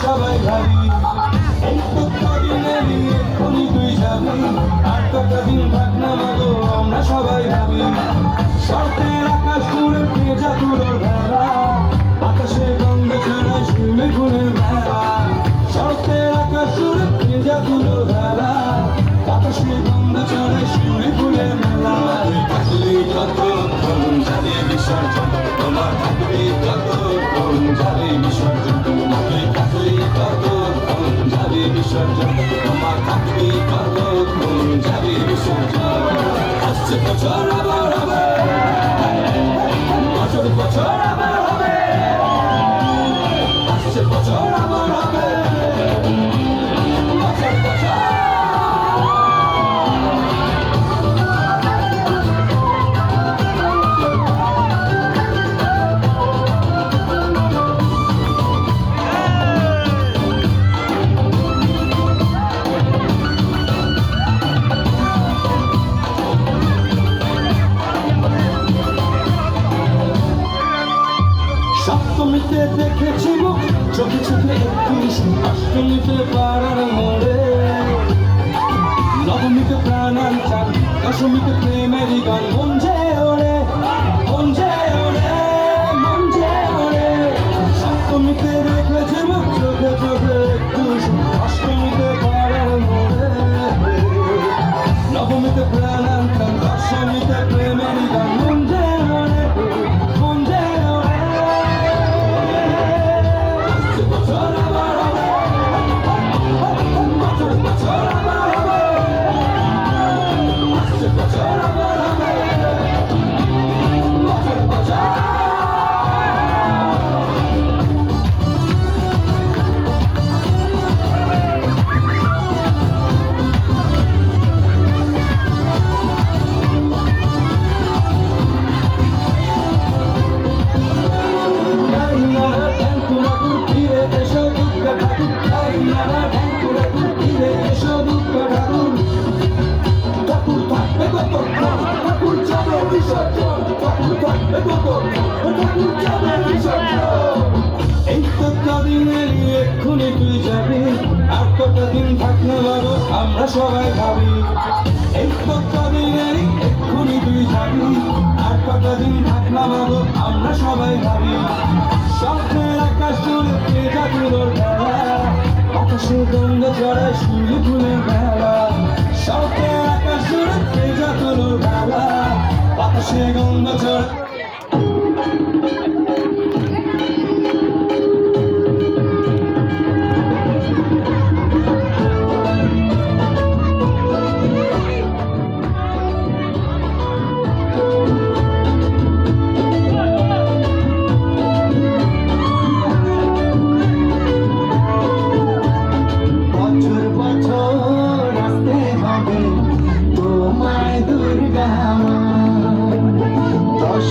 সবাই ভাবি এই তো কদিনেরই এক্ষুনি তুই যাবি আর কটা দিন থাক না মাগো আমরা সবাই ভাবি শর্তের আকাশ জুড়ে ভেজা তুলোর ভেলা আকাশে গঙ্গা ছড়ায় শিউলি ফুলের মেলা শর্তের আকাশ জুড়ে ভেজা তুলোর ভেলা আকাশে গঙ্গা ছড়ায় শিউলি ফুলের মেলা থাকলে কত কোন যাবে বিসর্জন তোমার থাকবে কত কোন যাবে বিসর্জন তোমাকে থাকলে কত কোন যাবে বিসর্জন তোমার থাকবে কত কোন যাবে বিসর্জন আসছে বছর আবার হবে বছর বছর আবার হবে আসছে বছর আবার হবে বছর বছর সপ্তমীতে দেখেছি মুখ চোখে চোখে একটু অষ্টমীতে পাড়ার মোড়ে নবমীতে প্রাণান চান দশমীতে প্রেমেরই গান মন যে ওরে মন যে ওরে মন যে ওরে সপ্তমীতে দেখেছি মুখ চোখে চোখে একটু অষ্টমীতে পাড়ার মোড়ে নবমীতে প্রাণান চান দশমীতে প্রেমেরই গান মন যে ওরে মন যে এই তো কদিনেরই এক্ষুনি তুই যাবি আর কটা দিন থাক না বাবু আমরা সবাই ভাবি এই তো কদিনেরই এক্ষুনি তুই যাবি আর কটা দিন থাক না বাবু আমরা সবাই ভাবি স্বপ্নের আকাশ জুড়ে ভেজা তুলোর ভেলা আকাশে গঙ্গা ছড়ায় শিউলি ফুলের মেলা স্বপ্নের আকাশ জুড়ে ভেজা তুলোর ভেলা আকাশে গঙ্গা ছড়ায় তোমায় দুর্গা মা দশ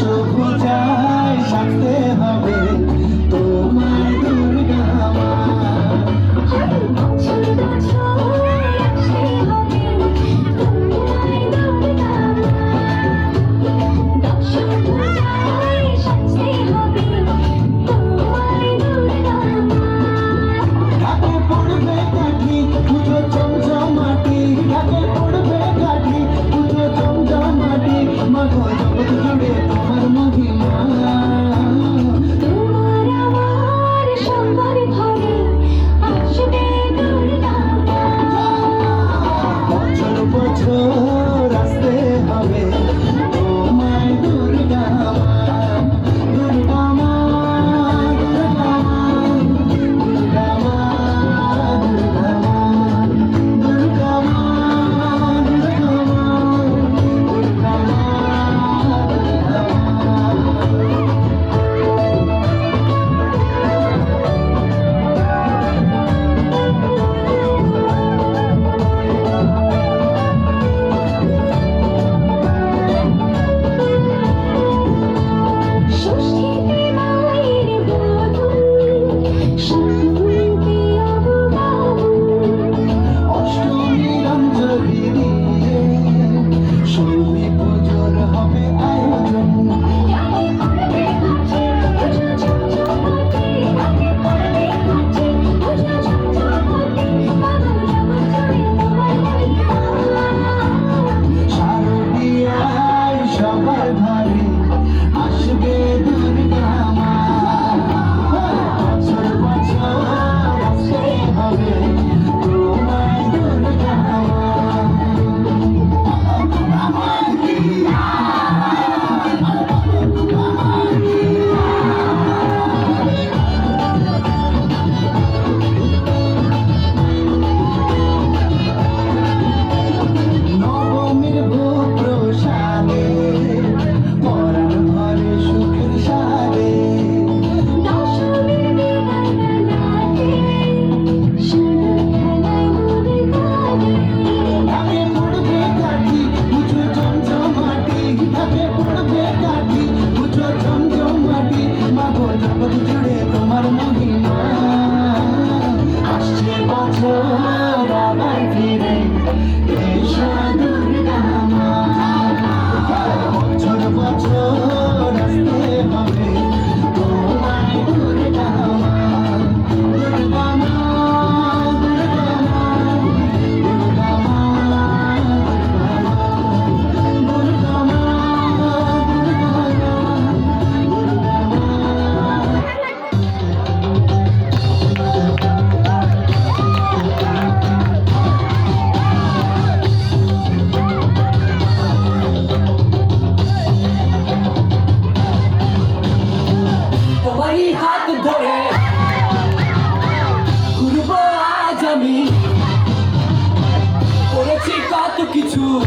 শুধু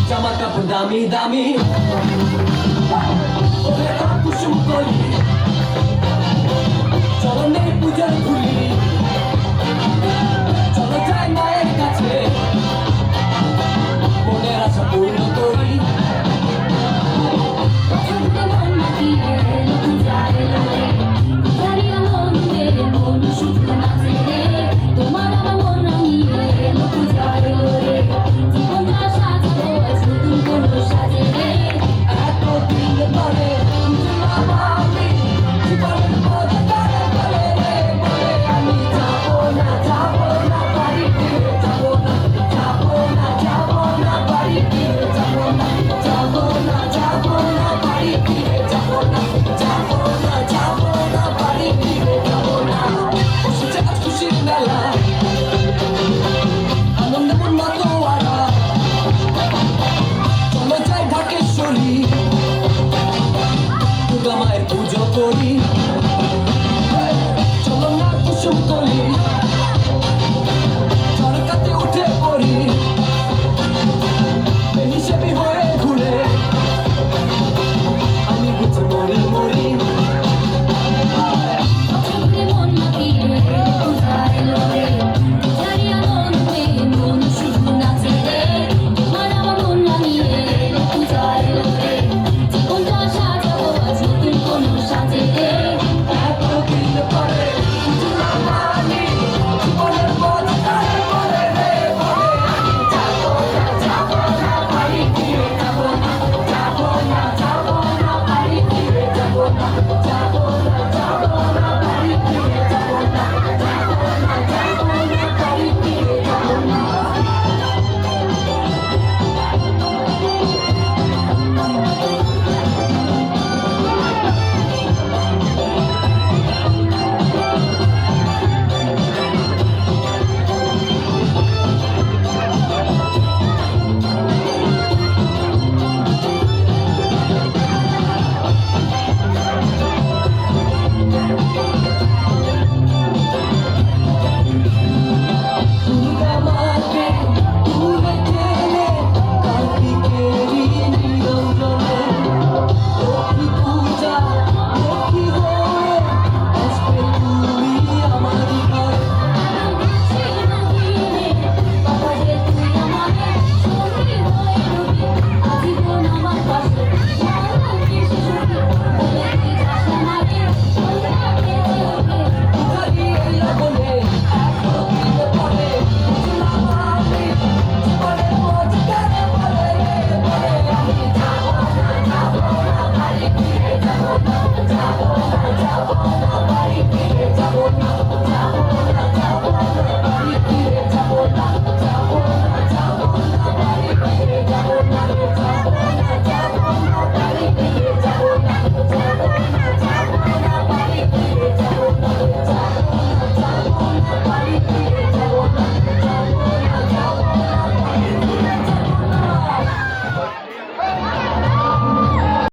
জামা কাপড় দামি দামি ওরে কুসুম কলি চলো নেই পূজার ভুলি চলো যাই মায়ের কাছে মনের আশা পূর্ণ করি মায়ের পুজো করি চলো না কুসুম কলি